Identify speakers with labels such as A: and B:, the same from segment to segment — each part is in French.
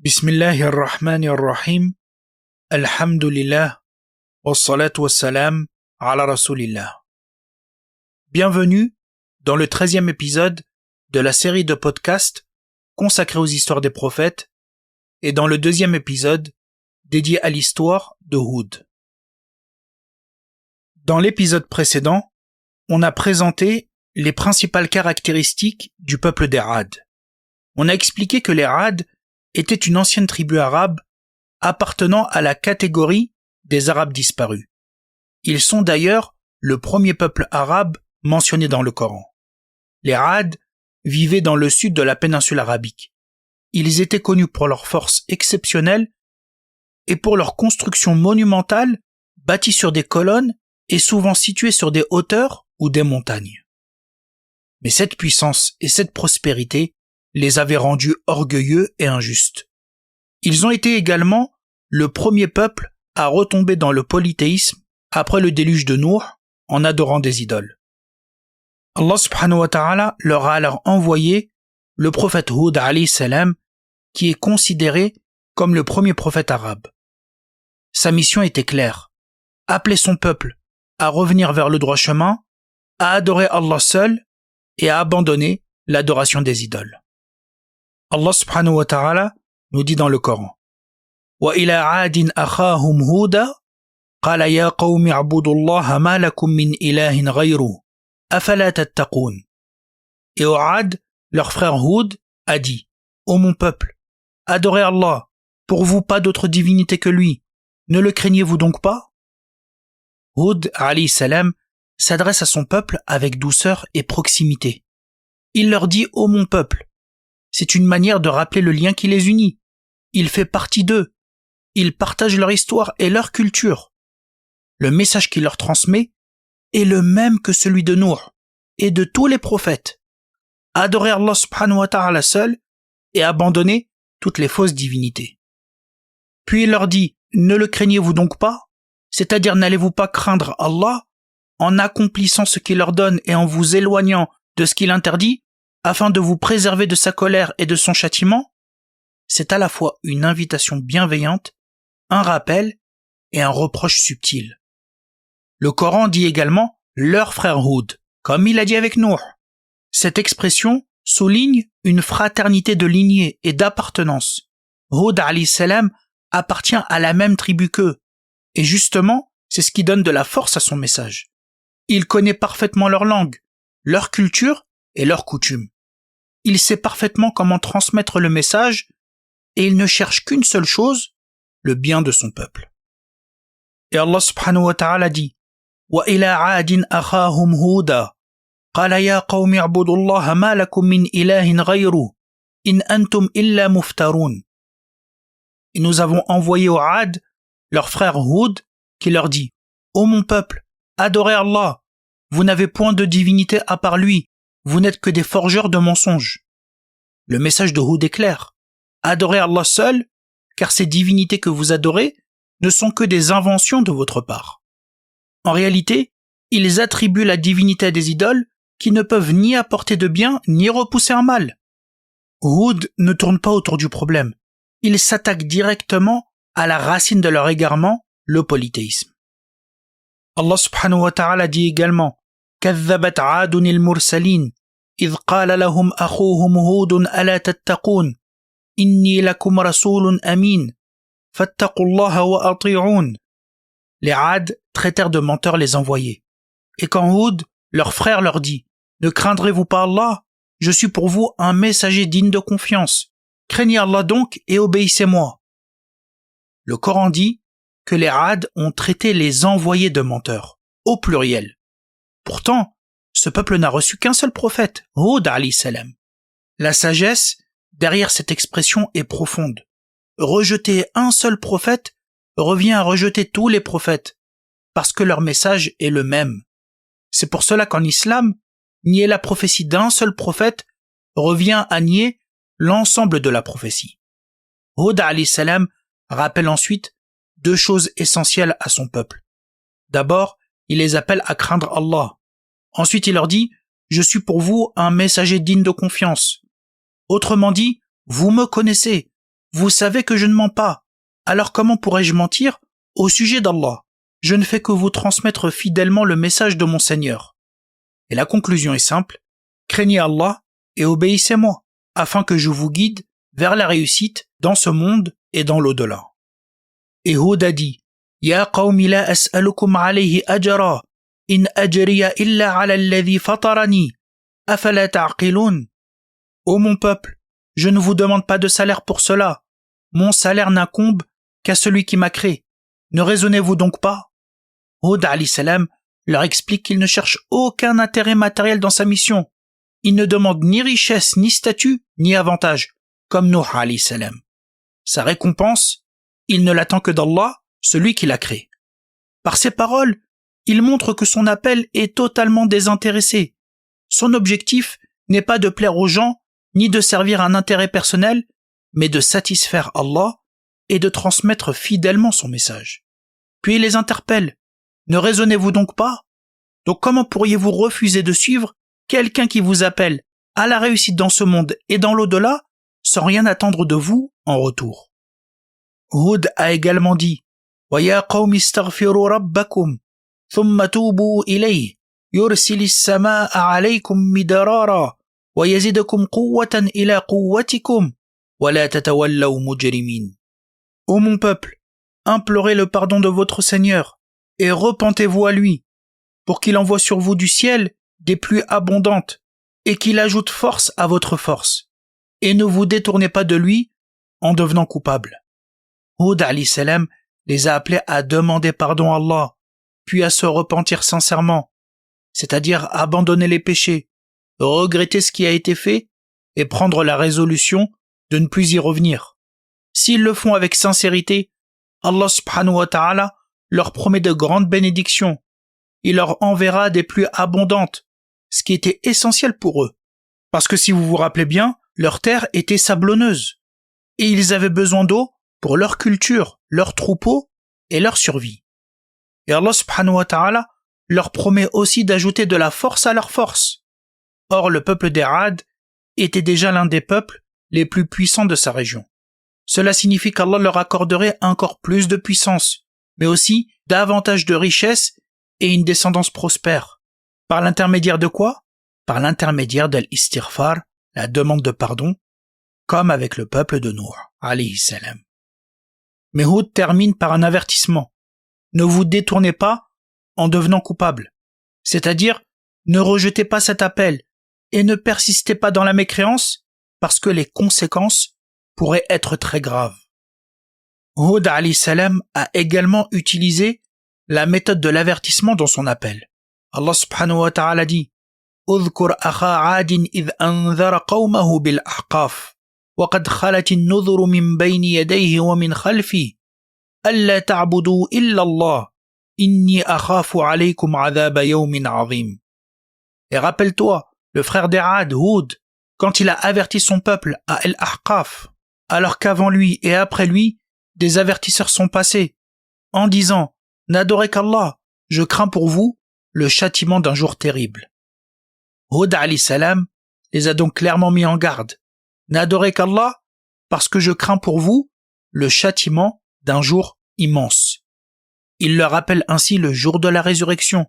A: Bismillahirrahmanirrahim. Alhamdulillah. Wassalatu wassalam ala rasulillah. Bienvenue dans le 13e épisode de la série de podcasts consacrée aux histoires des prophètes et dans le 2e épisode dédié à l'histoire de Houd. Dans l'épisode précédent, on a présenté les principales caractéristiques du peuple des Ad. On a expliqué que les Ad étaient une ancienne tribu arabe appartenant à la catégorie des Arabes disparus. Ils sont d'ailleurs le premier peuple arabe mentionné dans le Coran. Les Ad vivaient dans le sud de la péninsule arabique. Ils étaient connus pour leur force exceptionnelle et pour leur construction monumentale bâtie sur des colonnes et souvent située sur des hauteurs ou des montagnes. Mais cette puissance et cette prospérité les avaient rendus orgueilleux et injustes. Ils ont été également le premier peuple à retomber dans le polythéisme après le déluge de Nuh en adorant des idoles. Allah subhanahu wa ta'ala leur a alors envoyé le prophète Houd alayhi salam qui est considéré comme le premier prophète arabe. Sa mission était claire, appeler son peuple à revenir vers le droit chemin, à adorer Allah seul et à abandonner l'adoration des idoles. Allah subhanahu wa ta'ala nous dit dans le Coran: Wa ila 'adin akhahum Huda qala ya qawmi i'budullaha ma lakum min ilahin ghayruhu afala tattaqun. Et au Ad, leur frère Houd a dit: Ô mon peuple, adorez Allah, pour vous pas d'autre divinité que lui, ne le craignez-vous donc pas? Houd alayhi salam s'adresse à son peuple avec douceur et proximité. Il leur dit: Ô mon peuple, c'est une manière de rappeler le lien qui les unit. Il fait partie d'eux. Ils partagent leur histoire et leur culture. Le message qu'il leur transmet est le même que celui de Nuh et de tous les prophètes. Adorez Allah subhanahu wa ta'ala seul et abandonnez toutes les fausses divinités. Puis il leur dit: ne le craignez-vous donc pas? C'est-à-dire, n'allez-vous pas craindre Allah en accomplissant ce qu'il ordonne et en vous éloignant de ce qu'il interdit, afin de vous préserver de sa colère et de son châtiment? C'est à la fois une invitation bienveillante, un rappel et un reproche subtil. Le Coran dit également leur frère Houd, comme il a dit avec Nuh. Cette expression souligne une fraternité de lignée et d'appartenance. Houd alayhi salam appartient à la même tribu qu'eux, et justement, c'est ce qui donne de la force à son message. Il connaît parfaitement leur langue, leur culture et leurs coutumes. Il sait parfaitement comment transmettre le message et il ne cherche qu'une seule chose, le bien de son peuple. Et Allah subhanahu wa ta'ala dit: Wa ila 'adin akhahum Huda qala ya qawmi i'budullaha ma lakum min ilahin ghayruhu in antum illa muftarun. Et nous avons envoyé au Ad leur frère Houd qui leur dit: Ô mon peuple, adorez Allah, vous n'avez point de divinité à part lui. Vous n'êtes que des forgeurs de mensonges. Le message de Houd est clair. Adorez Allah seul, car ces divinités que vous adorez ne sont que des inventions de votre part. En réalité, ils attribuent la divinité à des idoles qui ne peuvent ni apporter de bien ni repousser un mal. Houd ne tourne pas autour du problème. Il s'attaque directement à la racine de leur égarement, le polythéisme. Allah subhanahu wa ta'ala dit également: كذبت عاد المرسلين إذ قال لهم أخوهم هود ألا تتقون إني لكم رسول أمين فاتقوا الله وأطيعون. Les Ad traitèrent de menteurs les envoyés. Et quand Houd, leur frère, leur dit: ne craindrez-vous pas Allah? Je suis pour vous un messager digne de confiance. Craignez Allah donc et obéissez-moi. Le Coran dit que les Ad ont traité les envoyés de menteurs, au pluriel. Pourtant, ce peuple n'a reçu qu'un seul prophète, Houd alayhi salam. La sagesse derrière cette expression est profonde. Rejeter un seul prophète revient à rejeter tous les prophètes, parce que leur message est le même. C'est pour cela qu'en islam, nier la prophétie d'un seul prophète revient à nier l'ensemble de la prophétie. Houd alayhi salam rappelle ensuite deux choses essentielles à son peuple. D'abord, il les appelle à craindre Allah. Ensuite, il leur dit: je suis pour vous un messager digne de confiance. Autrement dit, vous me connaissez, vous savez que je ne mens pas. Alors comment pourrais-je mentir au sujet d'Allah? Je ne fais que vous transmettre fidèlement le message de mon Seigneur. Et la conclusion est simple. Craignez Allah et obéissez-moi, afin que je vous guide vers la réussite dans ce monde et dans l'au-delà. Et Hud a dit, Ya qawmi la as'alukum alayhi ajra, in ajriya illa ala alladhi fatarani, afala ta'qilun. Ô mon peuple, je ne vous demande pas de salaire pour cela. Mon salaire n'incombe qu'à celui qui m'a créé. Ne raisonnez-vous donc pas? Hud alayhi salam leur explique qu'il ne cherche aucun intérêt matériel dans sa mission. Il ne demande ni richesse, ni statut, ni avantage, comme Nuh alayhi salam. Sa récompense, il ne l'attend que d'Allah, celui qui l'a créé. Par ses paroles, il montre que son appel est totalement désintéressé. Son objectif n'est pas de plaire aux gens, ni de servir un intérêt personnel, mais de satisfaire Allah et de transmettre fidèlement son message. Puis il les interpelle. Ne raisonnez-vous donc pas? Donc comment pourriez-vous refuser de suivre quelqu'un qui vous appelle à la réussite dans ce monde et dans l'au-delà sans rien attendre de vous en retour? Hud a également dit وَيَا قَوْمِ اسْتَغْفِرُوا رَبَّكُمْ ثُمَّ تُوبُوا إِلَيْهِ يُرْسِلِ السَّمَاءَ عَلَيْكُمْ مِدْرَارًا وَيَزِدْكُمْ قُوَّةً إِلَى قُوَّتِكُمْ وَلَا تَتَوَلَّوْا مُجْرِمِينَ. Ô mon peuple, implorez le pardon de votre Seigneur et repentez-vous à lui, pour qu'il envoie sur vous du ciel des pluies abondantes et qu'il ajoute force à votre force. Et ne vous détournez pas de lui en devenant coupable. Hud alayhi salam les a appelés à demander pardon à Allah, puis à se repentir sincèrement, c'est-à-dire abandonner les péchés, regretter ce qui a été fait et prendre la résolution de ne plus y revenir. S'ils le font avec sincérité, Allah subhanahu wa ta'ala leur promet de grandes bénédictions. Il leur enverra des pluies abondantes, ce qui était essentiel pour eux. Parce que si vous vous rappelez bien, leur terre était sablonneuse. Et ils avaient besoin d'eau pour leur culture, leurs troupeaux et leur survie. Et Allah subhanahu wa ta'ala leur promet aussi d'ajouter de la force à leur force. Or, le peuple des Ad était déjà l'un des peuples les plus puissants de sa région. Cela signifie qu'Allah leur accorderait encore plus de puissance, mais aussi davantage de richesse et une descendance prospère. Par l'intermédiaire de quoi? Par l'intermédiaire de l'istighfar, la demande de pardon, comme avec le peuple de Nuh, alayhi salam. Mais Hud termine par un avertissement. Ne vous détournez pas en devenant coupable. C'est-à-dire, ne rejetez pas cet appel et ne persistez pas dans la mécréance parce que les conséquences pourraient être très graves. Hud alayhi salam a également utilisé la méthode de l'avertissement dans son appel. Allah subhanahu wa ta'ala dit اذكر أخا عاد إذ أنذر قومه بالأحقاف وقد خلت النذر من بين يديه ومن خلفه ألا تعبدوا إلا الله إني أخاف عليكم عذاب يوم عظيم. Et rappelle-toi, le frère d'Ad, Hud, quand il a averti son peuple à El-Ahqaf, alors qu'avant lui et après lui, des avertisseurs sont passés, en disant « N'adorez qu'Allah, je crains pour vous le châtiment d'un jour terrible. » Hud alayhi salam les a donc clairement mis en garde. N'adorez qu'Allah parce que je crains pour vous le châtiment d'un jour immense. Il leur rappelle ainsi le jour de la résurrection,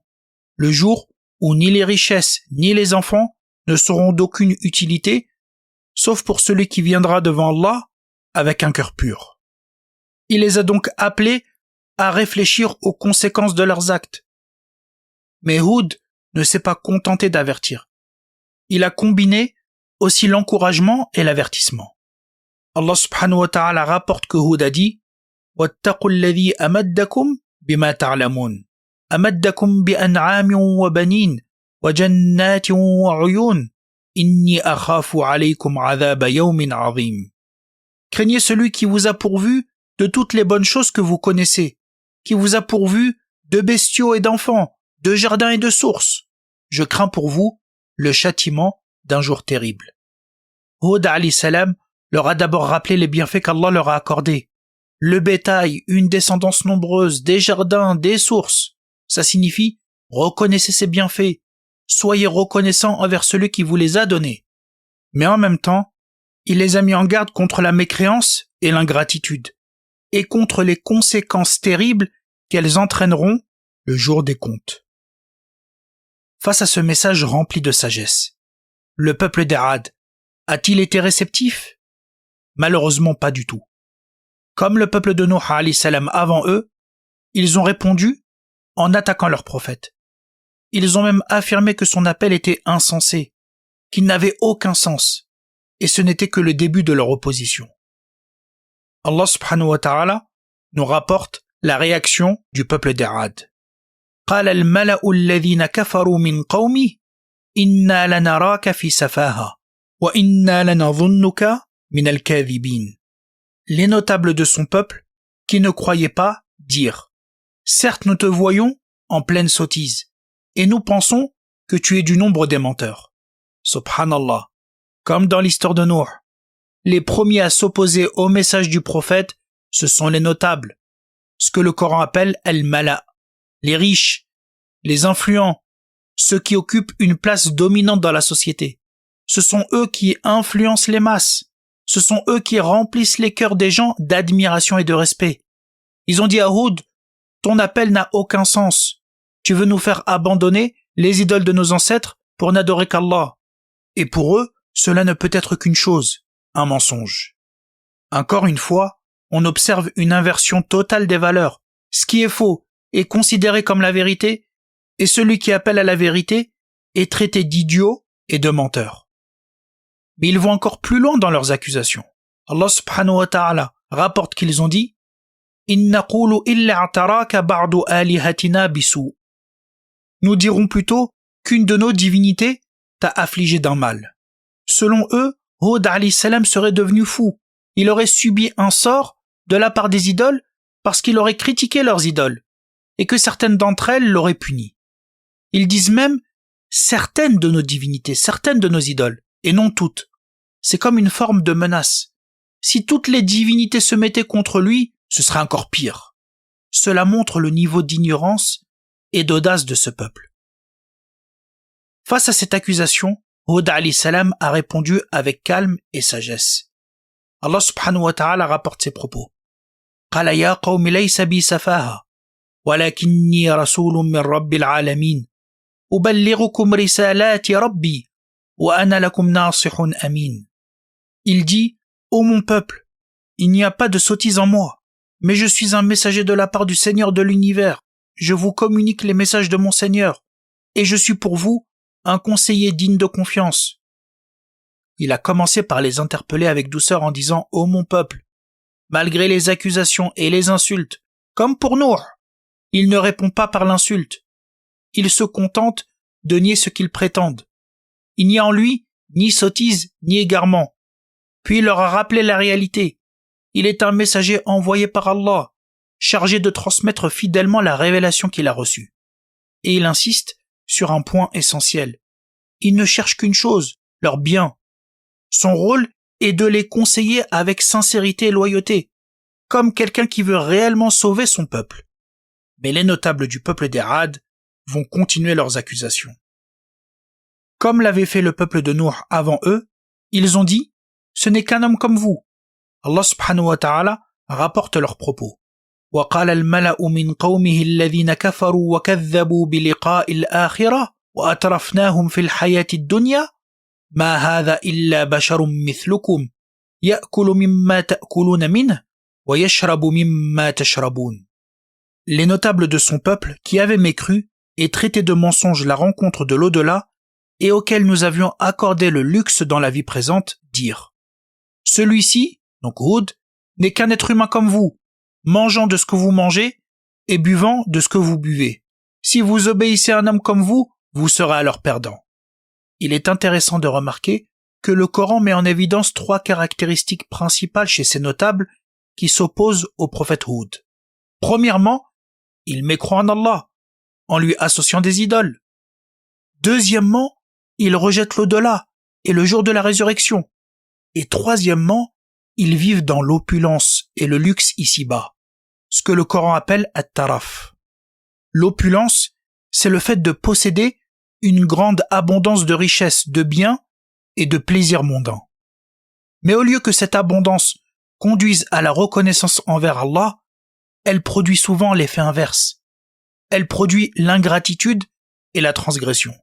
A: le jour où ni les richesses ni les enfants ne seront d'aucune utilité, sauf pour celui qui viendra devant Allah avec un cœur pur. Il les a donc appelés à réfléchir aux conséquences de leurs actes. Mais Hud ne s'est pas contenté d'avertir. Il a combiné aussi l'encouragement et l'avertissement. Allah subhanahu wa ta'ala rapporte que Hud a dit وَاتَّقُوا الَّذِي أَمَدَّكُمْ بِمَا تَعْلَمُونَ أَمَدَّكُمْ بِأَنْعَامٍ وَبَنِينَ وَجَنَّاتٍ وَعُيُونٍ إِنِّي أَخَافُ عَلَيْكُمْ عَذَابَ يَوْمٍ عَظِيمٍ. Craignez celui qui vous a pourvu de toutes les bonnes choses que vous connaissez, qui vous a pourvu de bestiaux et d'enfants, de jardins et de sources. Je crains pour vous le châtiment d'un jour terrible. Hud alayhi salam leur a d'abord rappelé les bienfaits qu'Allah leur a accordés. Le bétail, une descendance nombreuse, des jardins, des sources. Ça signifie reconnaissez ces bienfaits, soyez reconnaissants envers celui qui vous les a donnés. Mais en même temps, il les a mis en garde contre la mécréance et l'ingratitude, et contre les conséquences terribles qu'elles entraîneront le jour des comptes. Face à ce message rempli de sagesse, le peuple d'Ad a-t-il été réceptif? Malheureusement pas du tout. Comme le peuple de Nuh alayhi salam avant eux, ils ont répondu en attaquant leur prophète. Ils ont même affirmé que son appel était insensé, qu'il n'avait aucun sens, et ce n'était que le début de leur opposition. Allah subhanahu wa ta'ala nous rapporte la réaction du peuple d'Ad. قال الملأ الذين كفروا من قومه إنا لنراك في سفاهة وإنا لنظنك من الكاذبين. Les notables de son peuple, qui ne croyaient pas, dirent: certes nous te voyons en pleine sottise, et nous pensons que tu es du nombre des menteurs. Subhanallah. Comme dans l'histoire de Nuh, les premiers à s'opposer au message du prophète, ce sont les notables, ce que le Coran appelle al-mala, les riches, les influents, ceux qui occupent une place dominante dans la société. Ce sont eux qui influencent les masses. Ce sont eux qui remplissent les cœurs des gens d'admiration et de respect. Ils ont dit à Hud: ton appel n'a aucun sens. Tu veux nous faire abandonner les idoles de nos ancêtres pour n'adorer qu'Allah. Et pour eux, cela ne peut être qu'une chose, un mensonge. Encore une fois, on observe une inversion totale des valeurs. Ce qui est faux est considéré comme la vérité, et celui qui appelle à la vérité est traité d'idiot et de menteur. Mais ils vont encore plus loin dans leurs accusations. Allah subhanahu wa ta'ala rapporte qu'ils ont dit: In naqulu illa ataraka ba'du alihatina bisu. Nous dirons plutôt qu'une de nos divinités t'a affligé d'un mal. Selon eux, Hud alayhi salam serait devenu fou. Il aurait subi un sort de la part des idoles parce qu'il aurait critiqué leurs idoles, et que certaines d'entre elles l'auraient puni. Ils disent même certaines de nos divinités, certaines de nos idoles, et non toutes. C'est comme une forme de menace. Si toutes les divinités se mettaient contre lui, ce serait encore pire. Cela montre le niveau d'ignorance et d'audace de ce peuple. Face à cette accusation, Hud alayhi salam a répondu avec calme et sagesse. Allah subhanahu wa ta'ala rapporte ses propos. قال يا قوم ليس بي سفاهة ولكني رسول من رب العالمين أبلغكم رسالات ربي وأنا لكم ناصح أمين. Il dit: ô mon peuple, il n'y a pas de sottise en moi, mais je suis un messager de la part du Seigneur de l'univers. Je vous communique les messages de mon Seigneur, et je suis pour vous un conseiller digne de confiance. Il a commencé par les interpeller avec douceur en disant: ô mon peuple, malgré les accusations et les insultes, comme pour Nuh, il ne répond pas par l'insulte. Il se contente de nier ce qu'ils prétendent. Il n'y a en lui ni sottise ni égarement. Puis il leur a rappelé la réalité. Il est un messager envoyé par Allah, chargé de transmettre fidèlement la révélation qu'il a reçue. Et il insiste sur un point essentiel. Il ne cherche qu'une chose, leur bien. Son rôle est de les conseiller avec sincérité et loyauté, comme quelqu'un qui veut réellement sauver son peuple. Mais les notables du peuple d'Ad vont continuer leurs accusations. Comme l'avait fait le peuple de Nuh avant eux, ils ont dit: ce n'est qu'un homme comme vous. Allah subhanahu wa ta'ala rapporte leurs propos. وقال الملأ من قومه الذين كفروا وكذبوا بلقاء الآخرة وأترفناهم في الحياة الدنيا ما هذا إلا بشر مثلكم يأكل مما تأكلون منه ويشرب مما تشربون. Les notables de son peuple qui avaient mécru et traité de mensonge la rencontre de l'au-delà et auxquels nous avions accordé le luxe dans la vie présente dirent: celui-ci, donc Hud, n'est qu'un être humain comme vous, mangeant de ce que vous mangez et buvant de ce que vous buvez. Si vous obéissez à un homme comme vous, vous serez alors perdant. Il est intéressant de remarquer que le Coran met en évidence 3 caractéristiques principales chez ces notables qui s'opposent au prophète Hud. Premièrement, il mécroit en Allah, en lui associant des idoles. Deuxièmement, il rejette l'au-delà et le jour de la résurrection. Et troisièmement, ils vivent dans l'opulence et le luxe ici-bas, ce que le Coran appelle at-taraf. L'opulence, c'est le fait de posséder une grande abondance de richesses, de biens et de plaisirs mondains. Mais au lieu que cette abondance conduisent à la reconnaissance envers Allah, elle produit souvent l'effet inverse. Elle produit l'ingratitude et la transgression.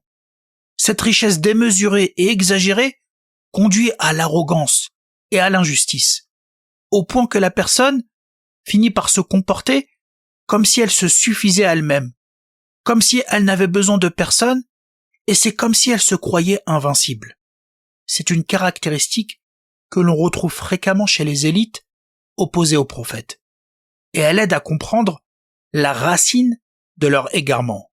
A: Cette richesse démesurée et exagérée conduit à l'arrogance et à l'injustice, au point que la personne finit par se comporter comme si elle se suffisait à elle-même, comme si elle n'avait besoin de personne, et c'est comme si elle se croyait invincible. C'est une caractéristique que l'on retrouve fréquemment chez les élites opposées aux prophètes, et elle aide à comprendre la racine de leur égarement.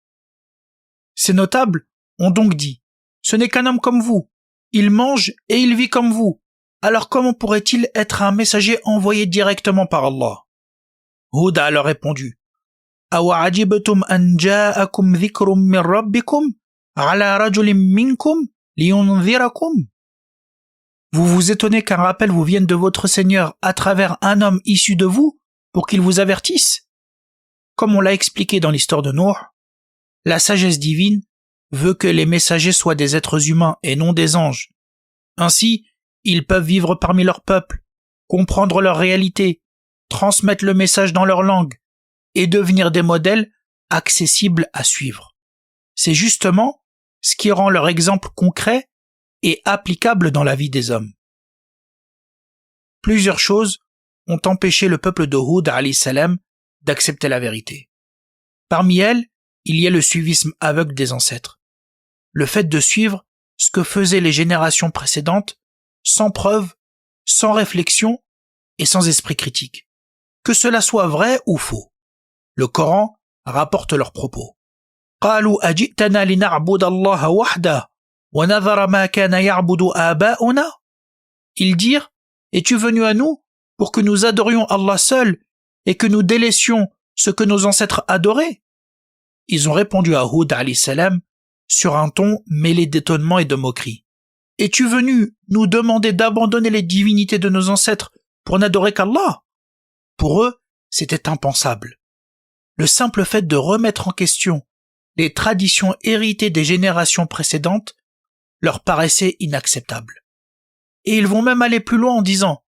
A: Ces notables ont donc dit « Ce n'est qu'un homme comme vous, il mange et il vit comme vous, alors comment pourrait-il être un messager envoyé directement par Allah ?» Hud a alors répondu « أَوَعَجِبْتُمْ أَنْ جَاءَكُمْ ذِكْرٌ مِّن رَبِّكُمْ عَلَى رَجُلٍ مِّنْكُمْ لِيُنذِرَكُمْ » Vous vous étonnez qu'un rappel vous vienne de votre Seigneur à travers un homme issu de vous pour qu'il vous avertisse? Comme on l'a expliqué dans l'histoire de Nuh, la sagesse divine veut que les messagers soient des êtres humains et non des anges. Ainsi, ils peuvent vivre parmi leur peuple, comprendre leur réalité, transmettre le message dans leur langue et devenir des modèles accessibles à suivre. C'est justement ce qui rend leur exemple concret et applicable dans la vie des hommes. Plusieurs choses ont empêché le peuple de Hud alayhi salam d'accepter la vérité. Parmi elles, il y a le suivisme aveugle des ancêtres. Le fait de suivre ce que faisaient les générations précédentes, sans preuve, sans réflexion et sans esprit critique. Que cela soit vrai ou faux. Le Coran rapporte leurs propos. قالوا أجئتنا لنعبد الله وحده ونذر ما كان يعبد آباؤنا. Ils dirent, es-tu venu à nous pour que nous adorions Allah seul et que nous délaissions ce que nos ancêtres adoraient? Ils ont répondu à Hud alayhi salam sur un ton mêlé d'étonnement et de moquerie. Es-tu venu nous demander d'abandonner les divinités de nos ancêtres pour n'adorer qu'Allah? Pour eux, c'était impensable. Le simple fait de remettre en question les traditions héritées des générations précédentes leur paraissait inacceptable. Et ils vont même aller plus loin en disant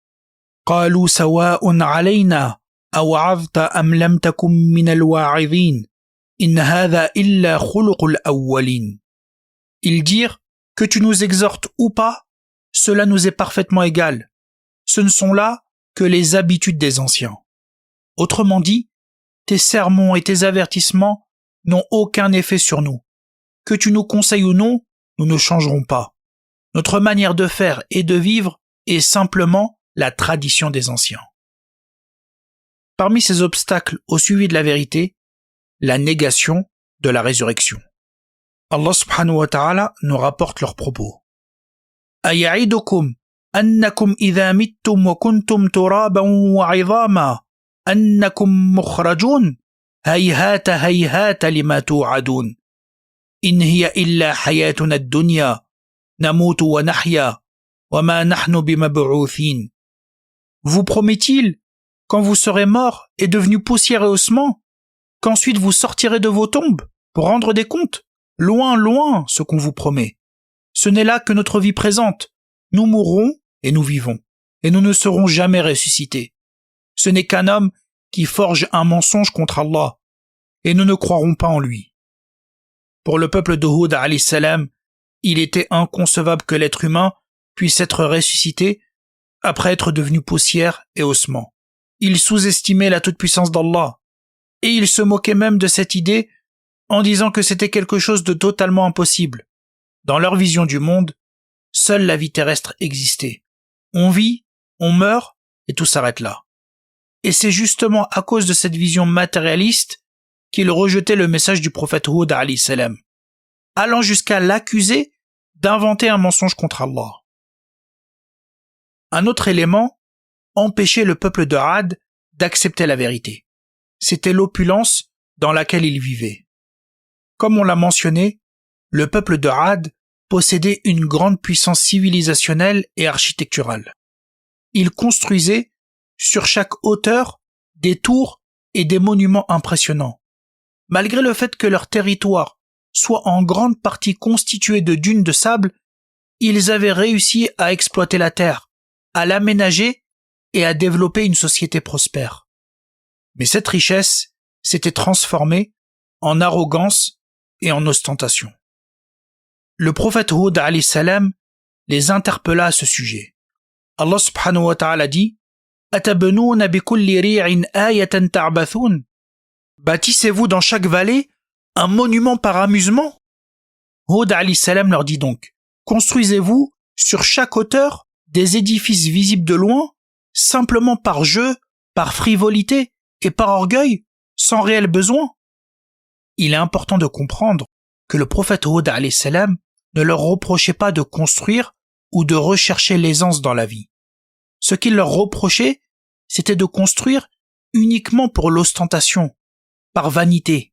A: قالوا سواء علينا أوعظت أم لم تكن من الواعظين إن هذا إلا خلق الأولين. Ils dirent que tu nous exhortes ou pas, cela nous est parfaitement égal. Ce ne sont là que les habitudes des anciens. Autrement dit, tes sermons et tes avertissements n'ont aucun effet sur nous. Que tu nous conseilles ou non, nous ne changerons pas. Notre manière de faire et de vivre est simplement la tradition des anciens. Parmi ces obstacles au suivi de la vérité, la négation de la résurrection. Allah subhanahu wa ta'ala nous rapporte leurs propos. أَيَعِدُكُمْ أَنَّكُمْ إِذَا مِتُّمْ وَكُنْتُمْ تُرَابًا وَعِظَامًا أَنَّكُمْ مُخْرَجُونَ هَيْهَاتَ هَيْهَاتَ لِمَا تُوعَدُونَ إِنْ هِيَ إِلَّا حَيَاتُنَا الدُّنْيَا نَمُوتُ وَنَحْيَا وَمَا نَحْنُ بِمَبْعُوثِينَ. Vous promet-il, quand vous serez morts et devenus poussière et ossements, qu'ensuite vous sortirez de vos tombes pour rendre des comptes? Loin, loin, ce qu'on vous promet. Ce n'est là que notre vie présente. Nous mourrons et nous vivons, et nous ne serons jamais ressuscités. Ce n'est qu'un homme qui forge un mensonge contre Allah, et nous ne croirons pas en lui. Pour le peuple de Hud alayhi salam, il était inconcevable que l'être humain puisse être ressuscité après être devenu poussière et ossements. Ils sous-estimaient la toute-puissance d'Allah, et ils se moquaient même de cette idée en disant que c'était quelque chose de totalement impossible. Dans leur vision du monde, seule la vie terrestre existait. On vit, on meurt, et tout s'arrête là. Et c'est justement à cause de cette vision matérialiste qu'ils rejetaient le message du prophète Hud alayhi salam, allant jusqu'à l'accuser d'inventer un mensonge contre Allah. Un autre élément empêchait le peuple de Ad d'accepter la vérité. C'était l'opulence dans laquelle ils vivaient. Comme on l'a mentionné, le peuple de Ad possédait une grande puissance civilisationnelle et architecturale. Ils construisaient sur chaque hauteur des tours et des monuments impressionnants. Malgré le fait que leur territoire soit en grande partie constitué de dunes de sable, ils avaient réussi à exploiter la terre, à l'aménager et à développer une société prospère. Mais cette richesse s'était transformée en arrogance et en ostentation. Le prophète Hud alayhi salam les interpella à ce sujet. Allah subhanahu wa ta'ala dit « Atabnouna bikulli ri'in ayatan ta'bathun » Bâtissez-vous dans chaque vallée un monument par amusement? Hud alayhi salam leur dit donc « Construisez-vous sur chaque hauteur des édifices visibles de loin, simplement par jeu, par frivolité et par orgueil, sans réel besoin ?» Il est important de comprendre que le prophète Hud alayhi salam ne leur reprochait pas de construire ou de rechercher l'aisance dans la vie. Ce qu'il leur reprochait, c'était de construire uniquement pour l'ostentation, par vanité.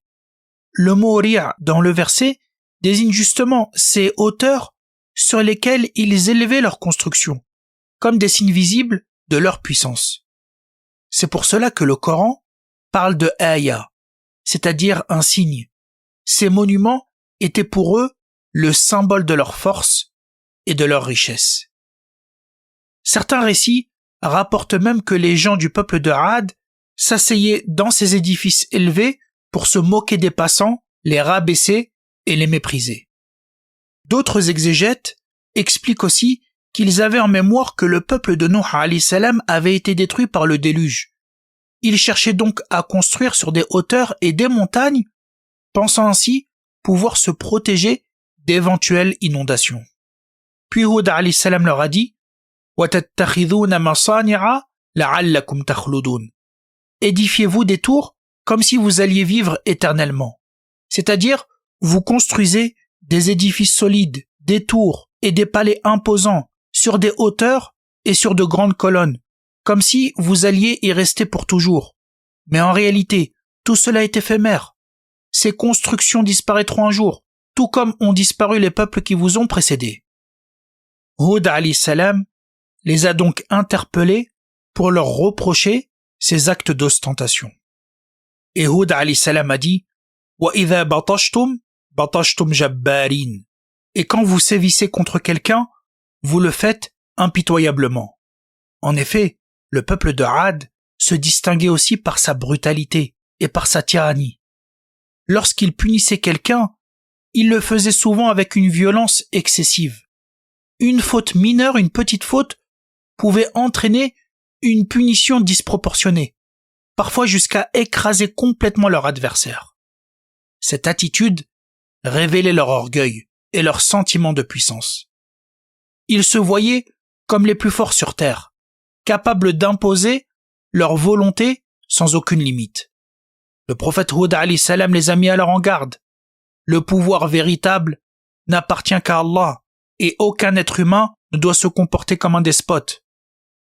A: Le mot ri' dans le verset désigne justement ces hauteurs sur lesquelles ils élevaient leur construction, comme des signes visibles de leur puissance. C'est pour cela que le Coran parle de aya, c'est-à-dire un signe. Ces monuments étaient pour eux le symbole de leur force et de leur richesse. Certains récits rapportent même que les gens du peuple de Had s'asseyaient dans ces édifices élevés pour se moquer des passants, les rabaisser et les mépriser. D'autres exégètes expliquent aussi qu'ils avaient en mémoire que le peuple de Nuh alayhi salam avait été détruit par le déluge. Ils cherchaient donc à construire sur des hauteurs et des montagnes, pensant ainsi pouvoir se protéger d'éventuelles inondations. Puis Hud alayhi salam leur a dit « وَتَتَّخِذُونَ مَصَانِعَ لَعَلَّكُمْ تَخْلُدُونَ » Édifiez-vous des tours comme si vous alliez vivre éternellement. C'est-à-dire, vous construisez des édifices solides, des tours et des palais imposants sur des hauteurs et sur de grandes colonnes, comme si vous alliez y rester pour toujours. Mais en réalité, tout cela est éphémère. Ces constructions disparaîtront un jour, tout comme ont disparu les peuples qui vous ont précédés. Hud alayhi salam les a donc interpellés pour leur reprocher ces actes d'ostentation. Et Hud alayhi salam a dit وَإِذَا بَطَشْتُمْ بَطَشْتُمْ جَبَّارِينَ Et quand vous sévissez contre quelqu'un, vous le faites impitoyablement. En effet, le peuple de Had se distinguait aussi par sa brutalité et par sa tyrannie. Lorsqu'il punissait quelqu'un, il le faisait souvent avec une violence excessive. Une faute mineure, une petite faute, pouvait entraîner une punition disproportionnée, parfois jusqu'à écraser complètement leur adversaire. Cette attitude révélait leur orgueil et leur sentiment de puissance. Ils se voyaient comme les plus forts sur terre, capables d'imposer leur volonté sans aucune limite. Le prophète Hud alayhi salam les a mis alors en garde. Le pouvoir véritable n'appartient qu'à Allah et aucun être humain ne doit se comporter comme un despote.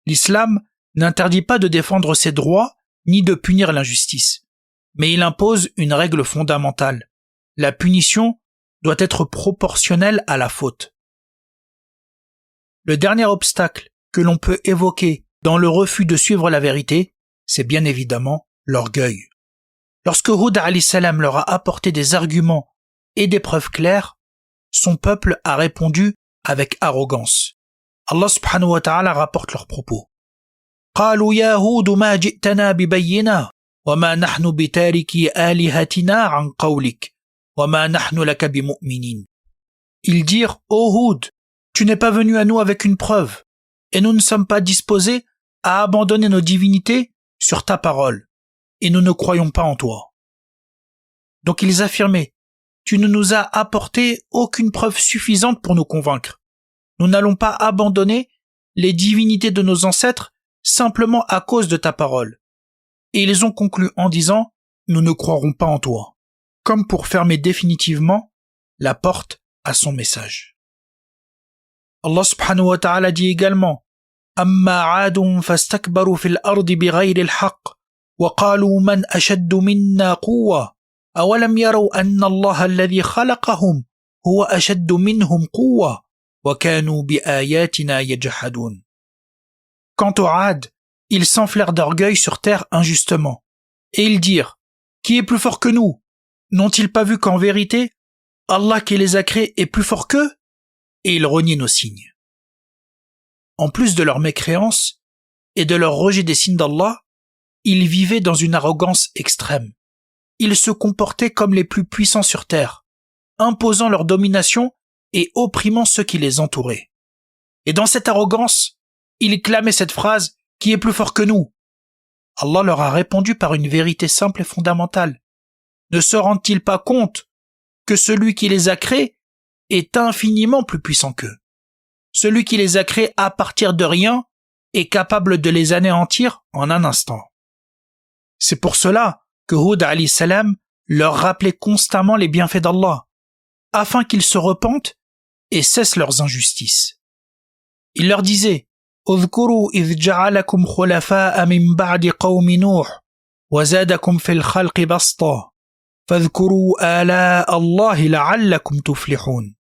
A: L'islam n'interdit pas de défendre ses droits ni de punir l'injustice, mais il impose une règle fondamentale. La punition doit être proportionnelle à la faute. Le dernier obstacle que l'on peut évoquer dans le refus de suivre la vérité, c'est bien évidemment l'orgueil. Lorsque Hud alayhi salam leur a apporté des arguments et des preuves claires, son peuple a répondu avec arrogance. Allah subhanahu wa ta'ala rapporte leurs propos. قالوا يا هود ما جئتنا ببينة وما نحن بتاركي آلهتنا عن قولك وما نحن لك بمؤمنين. Ils dirent, ô Hud, tu n'es pas venu à nous avec une preuve, et nous ne sommes pas disposés à abandonner nos divinités sur ta parole, et nous ne croyons pas en toi. Donc ils affirmaient, tu ne nous as apporté aucune preuve suffisante pour nous convaincre. Nous n'allons pas abandonner les divinités de nos ancêtres simplement à cause de ta parole. Et ils ont conclu en disant, nous ne croirons pas en toi, comme pour fermer définitivement la porte à son message. Allah subhanahu wa ta'ala dit également, أما عاد فاستكبروا في الأرض بغير الحق وقالوا من أشد منا قوة أولم يروا أن الله الذي خلقهم هو أشد منهم قوة وكانوا بآياتنا يجحدون. Quant aux Had, ils s'enflèrent d'orgueil sur terre injustement, et ils dirent, qui est plus fort que nous? N'ont-ils pas vu qu'en vérité, Allah qui les a créés est plus fort qu'eux? Et ils reniaient nos signes. En plus de leur mécréance, et de leur rejet des signes d'Allah, ils vivaient dans une arrogance extrême. Ils se comportaient comme les plus puissants sur terre, imposant leur domination et opprimant ceux qui les entouraient. Et dans cette arrogance, ils clamaient cette phrase « Qui est plus fort que nous ?» Allah leur a répondu par une vérité simple et fondamentale. Ne se rendent-ils pas compte que celui qui les a créés est infiniment plus puissant qu'eux? Celui qui les a créés à partir de rien est capable de les anéantir en un instant. C'est pour cela que Hud alayhi salam leur rappelait constamment les bienfaits d'Allah, afin qu'ils se repentent et cessent leurs injustices. Il leur disait اذكروا إذ جعلكم خلفاء من بعد قوم نوح وزادكم في الخلق بسطا فاذكروا آلاء الله لعلكم تفلحون.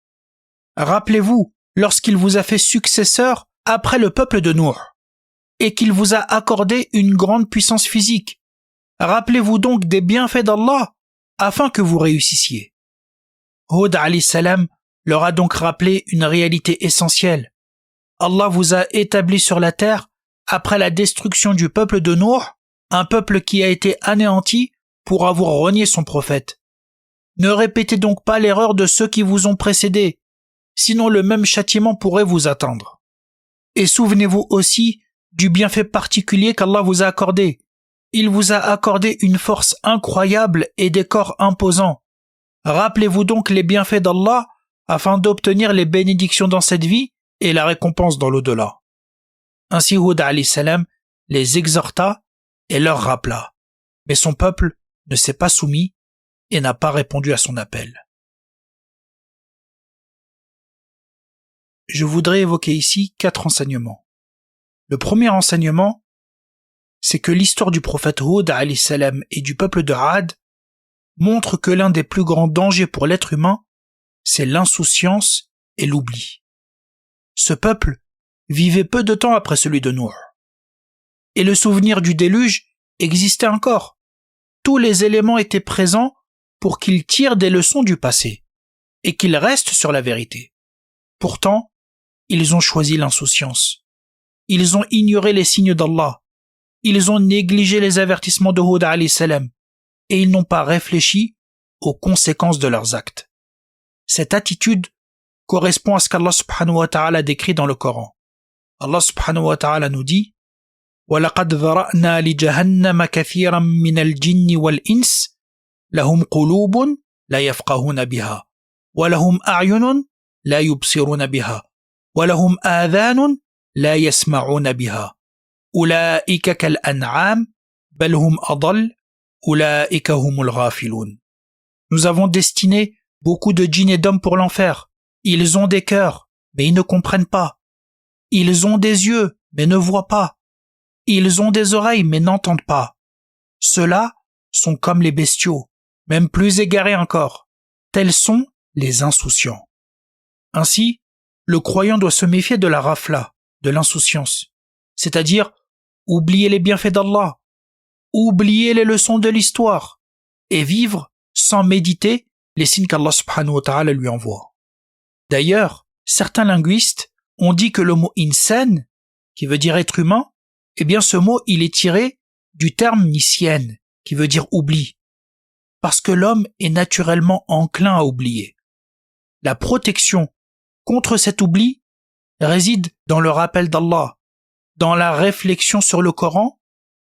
A: Rappelez-vous lorsqu'il vous a fait successeur après le peuple de Nuh et qu'il vous a accordé une grande puissance physique. Rappelez-vous donc des bienfaits d'Allah afin que vous réussissiez. Hud alayhi salam leur a donc rappelé une réalité essentielle. Allah vous a établi sur la terre après la destruction du peuple de Nuh, un peuple qui a été anéanti pour avoir renié son prophète. Ne répétez donc pas l'erreur de ceux qui vous ont précédés, sinon le même châtiment pourrait vous attendre. Et souvenez-vous aussi du bienfait particulier qu'Allah vous a accordé. Il vous a accordé une force incroyable et des corps imposants. Rappelez-vous donc les bienfaits d'Allah afin d'obtenir les bénédictions dans cette vie et la récompense dans l'au-delà. Ainsi Hud alayhi salam les exhorta et leur rappela. Mais son peuple ne s'est pas soumis et n'a pas répondu à son appel. Je voudrais évoquer ici 4 enseignements. Le premier enseignement, c'est que l'histoire du prophète Hud alayhi salam et du peuple de Ad montre que l'un des plus grands dangers pour l'être humain, c'est l'insouciance et l'oubli. Ce peuple vivait peu de temps après celui de Nuh. Et le souvenir du déluge existait encore. Tous les éléments étaient présents pour qu'ils tirent des leçons du passé et qu'ils restent sur la vérité. Pourtant, ils ont choisi l'insouciance. Ils ont ignoré les signes d'Allah. Ils ont négligé les avertissements de Hud alayhi salam et ils n'ont pas réfléchi aux conséquences de leurs actes. Cette attitude correspond à ce qu'Allah subhanahu wa ta'ala décrit dans le Coran. Allah subhanahu wa ta'ala nous dit وَلَقَدْ ذَرَأْنَا لِجَهَنَّمَ كَثِيرًا مِنَ الْجِنِّ وَالْإِنسِ لَهُمْ قُلُوبٌ لَا يَفْقَهُونَ بِهَا وَلَهُمْ أَعْيُنٌ لَا يُبْصِرُونَ بِهَا وَلَهُمْ آذَانٌ لَا يَسْمَعُونَ بِهَا أُولَئِكَ كَالْأَنْعَامِ بَلْ هُمْ أَضَلُّ أُولَئِكَ هُمُ الْغَافِلُونَ. Nous avons destiné beaucoup de djinns et d'hommes pour l'enfer. Ils ont des cœurs, mais ils ne comprennent pas. Ils ont des yeux, mais ne voient pas. Ils ont des oreilles, mais n'entendent pas. Ceux-là sont comme les bestiaux, même plus égarés encore. Tels sont les insouciants. Ainsi, le croyant doit se méfier de la rafla, de l'insouciance, c'est-à-dire oublier les bienfaits d'Allah, oublier les leçons de l'histoire et vivre sans méditer les signes qu'Allah subhanahu wa ta'ala lui envoie. D'ailleurs, certains linguistes ont dit que le mot insan, qui veut dire être humain, eh bien ce mot il est tiré du terme nisyan, qui veut dire oubli, parce que l'homme est naturellement enclin à oublier. La protection contre cet oubli réside dans le rappel d'Allah, dans la réflexion sur le Coran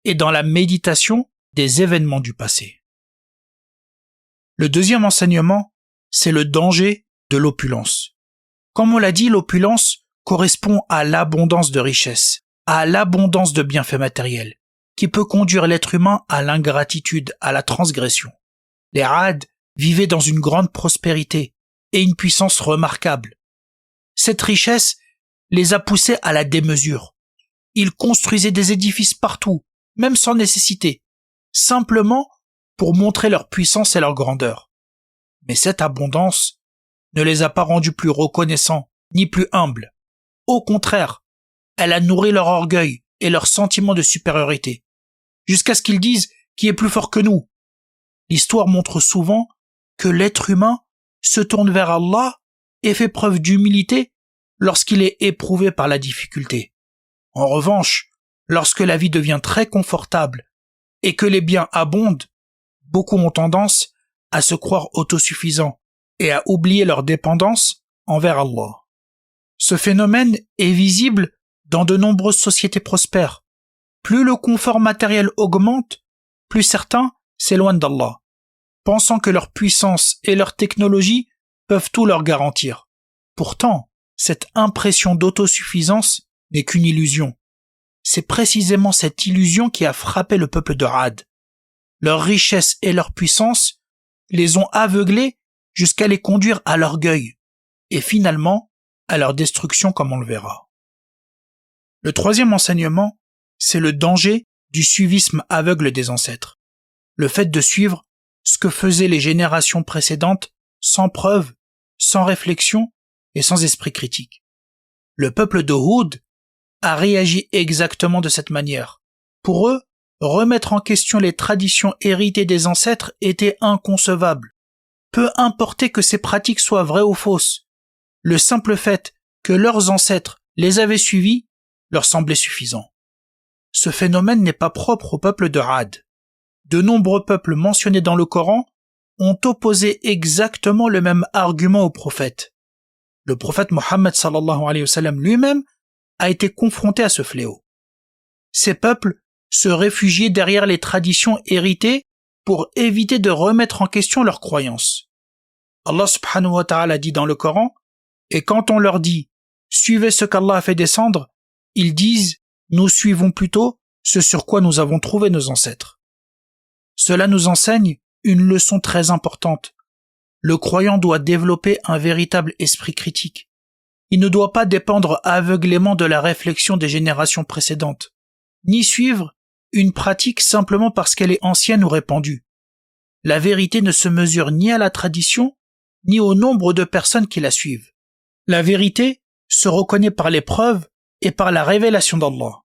A: et dans la méditation des événements du passé. Le deuxième enseignement, c'est le danger de l'opulence. Comme on l'a dit, l'opulence correspond à l'abondance de richesses, à l'abondance de bienfaits matériels, qui peut conduire l'être humain à l'ingratitude, à la transgression. Les Ad vivaient dans une grande prospérité et une puissance remarquable. Cette richesse les a poussés à la démesure. Ils construisaient des édifices partout, même sans nécessité, simplement pour montrer leur puissance et leur grandeur. Mais cette abondance ne les a pas rendus plus reconnaissants, ni plus humbles. Au contraire, elle a nourri leur orgueil et leur sentiment de supériorité, jusqu'à ce qu'ils disent qui est plus fort que nous. L'histoire montre souvent que l'être humain se tourne vers Allah et fait preuve d'humilité lorsqu'il est éprouvé par la difficulté. En revanche, Lorsque la vie devient très confortable et que les biens abondent, beaucoup ont tendance à se croire autosuffisants et à oublier leur dépendance envers Allah. Ce phénomène est visible dans de nombreuses sociétés prospères. Plus le confort matériel augmente, plus certains s'éloignent d'Allah, pensant que leur puissance et leur technologie peuvent tout leur garantir. Pourtant, cette impression d'autosuffisance n'est qu'une illusion. C'est précisément cette illusion qui a frappé le peuple de Ad. Leur richesse et leur puissance les ont aveuglés jusqu'à les conduire à l'orgueil et finalement à leur destruction comme on le verra. Le troisième enseignement, c'est le danger du suivisme aveugle des ancêtres. Le fait de suivre ce que faisaient les générations précédentes sans preuve, sans réflexion et sans esprit critique. Le peuple de Hud a réagi exactement de cette manière. Pour eux, remettre en question les traditions héritées des ancêtres était inconcevable. Peu importe que ces pratiques soient vraies ou fausses, le simple fait que leurs ancêtres les avaient suivies leur semblait suffisant. Ce phénomène n'est pas propre au peuple de Ad. De nombreux peuples mentionnés dans le Coran ont opposé exactement le même argument au prophète. Le prophète Mohammed sallallahu alayhi wa sallam lui-même a été confronté à ce fléau. Ces peuples se réfugiaient derrière les traditions héritées pour éviter de remettre en question leurs croyances. Allah subhanahu wa ta'ala dit dans le Coran, et quand on leur dit « Suivez ce qu'Allah a fait descendre », ils disent « Nous suivons plutôt ce sur quoi nous avons trouvé nos ancêtres ». Cela nous enseigne une leçon très importante. Le croyant doit développer un véritable esprit critique. Il ne doit pas dépendre aveuglément de la réflexion des générations précédentes, ni suivre une pratique simplement parce qu'elle est ancienne ou répandue. La vérité ne se mesure ni à la tradition, ni au nombre de personnes qui la suivent. La vérité se reconnaît par les preuves et par la révélation d'Allah.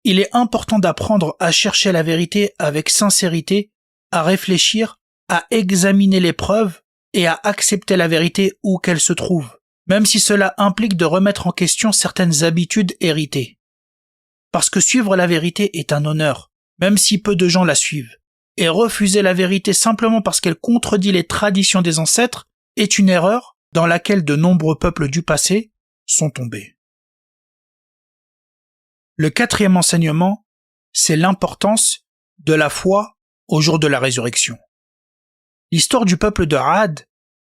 A: Il est important d'apprendre à chercher la vérité avec sincérité, à réfléchir, à examiner les preuves et à accepter la vérité où qu'elle se trouve, même si cela implique de remettre en question certaines habitudes héritées. Parce que suivre la vérité est un honneur, même si peu de gens la suivent, et refuser la vérité simplement parce qu'elle contredit les traditions des ancêtres est une erreur dans laquelle de nombreux peuples du passé sont tombés. Le quatrième enseignement, c'est l'importance de la foi au jour de la résurrection. L'histoire du peuple de Ad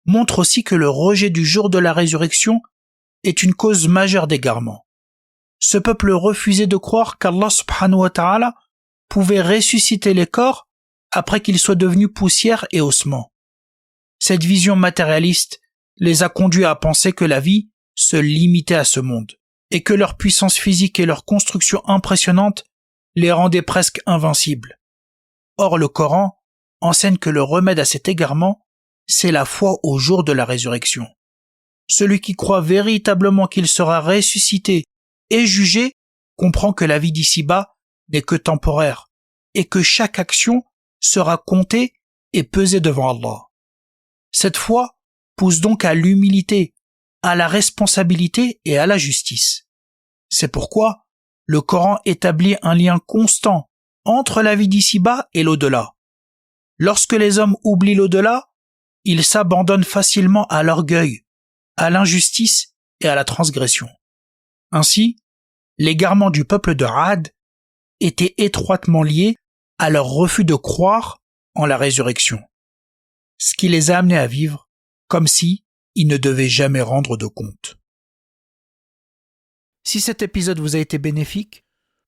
A: montre aussi que le rejet du jour de la résurrection est une cause majeure d'égarement. Ce peuple refusait de croire qu'Allah subhanahu wa ta'ala pouvait ressusciter les corps après qu'ils soient devenus poussière et ossements. Cette vision matérialiste les a conduits à penser que la vie se limitait à ce monde et que leur puissance physique et leur construction impressionnante les rendaient presque invincibles. Or, le Coran enseigne que le remède à cet égarement, c'est la foi au jour de la résurrection. Celui qui croit véritablement qu'il sera ressuscité et jugé comprend que la vie d'ici-bas n'est que temporaire et que chaque action sera comptée et pesée devant Allah. Cette foi pousse donc à l'humilité, à la responsabilité et à la justice. C'est pourquoi le Coran établit un lien constant entre la vie d'ici-bas et l'au-delà. Lorsque les hommes oublient l'au-delà, ils s'abandonnent facilement à l'orgueil, à l'injustice et à la transgression. Ainsi, l'égarement du peuple de Ad était étroitement lié à leur refus de croire en la résurrection, ce qui les a amenés à vivre comme si ils ne devaient jamais rendre de compte. Si cet épisode vous a été bénéfique,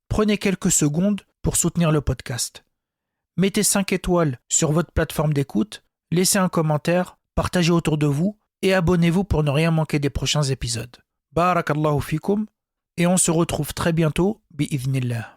A: prenez quelques secondes pour soutenir le podcast. Mettez 5 étoiles sur votre plateforme d'écoute, laissez un commentaire, partagez autour de vous et abonnez-vous pour ne rien manquer des prochains épisodes. Barakallahu fikum et on se retrouve très bientôt, bi'idhnillah.